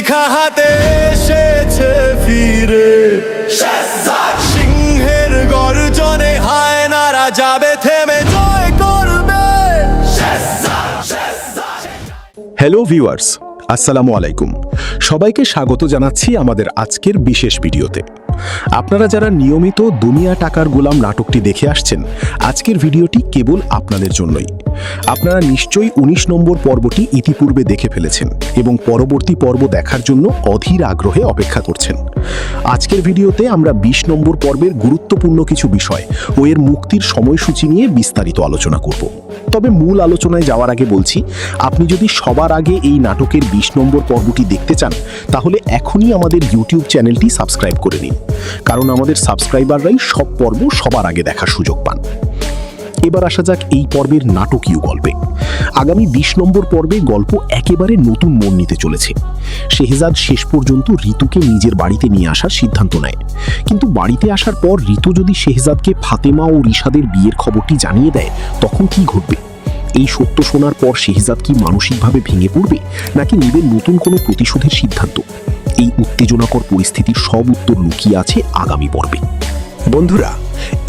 শিখা হাতে এসেছে ফিরে, সিংহের গর্জনে হায়নারা যাবে থেমে, জয় করবে। হ্যালো ভিউয়ার্স, আসসালামু আলাইকুম। সবাইকে স্বাগত জানাচ্ছি আমাদের আজকের বিশেষ ভিডিওতে। আপনারা যারা নিয়মিত দুনিয়া টাকার গোলাম নাটকটি দেখে আসছেন, আজকের ভিডিওটি কেবল আপনাদের জন্যই। আপনারা নিশ্চয়ই ১৯ নম্বর পর্বটি ইতিপূর্বে দেখে ফেলেছেন এবং পরবর্তী পর্ব দেখার জন্য অধীর আগ্রহে অপেক্ষা করছেন। আজকের ভিডিওতে আমরা ২০ নম্বর পর্বের গুরুত্বপূর্ণ কিছু বিষয় ও এর মুক্তির সময়সূচি নিয়ে বিস্তারিত আলোচনা করব। তবে মূল আলোচনায় যাওয়ার আগে বলছি, আপনি যদি সবার আগে এই নাটকের ২০ নম্বর পর্বটি দেখতে চান, তাহলে এখনই আমাদের ইউটিউব চ্যানেলটি সাবস্ক্রাইব করে নিন, কারণ আমাদের সাবস্ক্রাইবাররাই সব পর্ব সবার আগে দেখার সুযোগ পান। এবার আসা যাক এই পর্বের নাটকীয় গল্পে। আগামী ২০ নম্বর পর্বে গল্প একেবারে নতুন মোড় নিতে চলেছে। শেহজাদ শেষ পর্যন্ত ঋতুকে নিজের বাড়িতে নিয়ে আসার সিদ্ধান্ত নেয়, কিন্তু বাড়িতে আসার পর ঋতু যদি শেহজাদকে ফাতেমা ও রিশাদের বিয়ের খবরটি জানিয়ে দেয়, তখন কি ঘটবে? এই সত্য শোনার পর শেহজাদ কি মানসিকভাবে ভেঙে পড়বে, নাকি নেবে নতুন কোনো প্রতিশোধের সিদ্ধান্ত? এই উত্তেজনাকর পরিস্থিতির সব উত্তর লুকিয়ে আছে আগামী পর্বে। বন্ধুরা,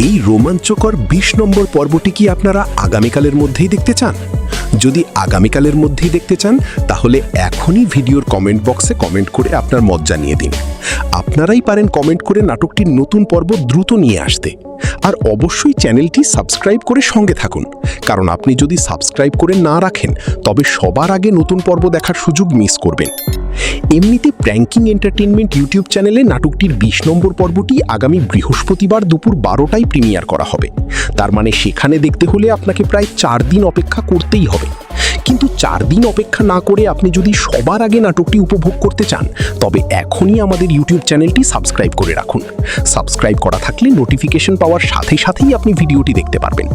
এই রোমাঞ্চকর ২০ নম্বর পর্বটি কি আপনারা আগামীকালের মধ্যেই দেখতে চান? যদি আগামীকালের মধ্যেই দেখতে চান, তাহলে এখনই ভিডিওর কমেন্ট বক্সে কমেন্ট করে আপনার মত জানিয়ে দিন। আপনারাই পারেন কমেন্ট করে নাটকটির নতুন পর্ব দ্রুত নিয়ে আসতে। আর অবশ্যই চ্যানেলটি সাবস্ক্রাইব করে সঙ্গে থাকুন, কারণ আপনি যদি সাবস্ক্রাইব করে না রাখেন, তবে সবার আগে নতুন পর্ব দেখার সুযোগ মিস করবেন। এমনিতে প্র্যাঙ্কিং এন্টারটেইনমেন্ট ইউটিউব চ্যানেলে নাটকটির ২০ নম্বর পর্বটি আগামী বৃহস্পতিবার দুপুর ১২টায় প্রিমিয়ার করা হবে। তার মানে সেখানে দেখতে হলে আপনাকে প্রায় ৪ দিন অপেক্ষা করতেই হবে। কিন্তু ৪ দিন অপেক্ষা না করে আপনি যদি সবার আগে নাটকটি উপভোগ করতে চান, তবে এখনই আমাদের ইউটিউব চ্যানেলটি সাবস্ক্রাইব করে রাখুন। সাবস্ক্রাইব করা থাকলে নোটিফিকেশন পাওয়ার সাথে সাথেই আপনি ভিডিওটি দেখতে পারবেন।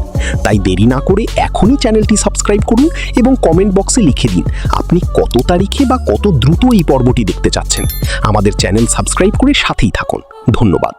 তাই দেরি না করে এখনই চ্যানেলটি সাবস্ক্রাইব করুন এবং কমেন্ট বক্সে লিখে দিন আপনি কত তারিখে বা কত দ্রুত এই পর্বটি দেখতে চাচ্ছেন। আমাদের চ্যানেল সাবস্ক্রাইব করে সাথেই থাকুন। ধন্যবাদ।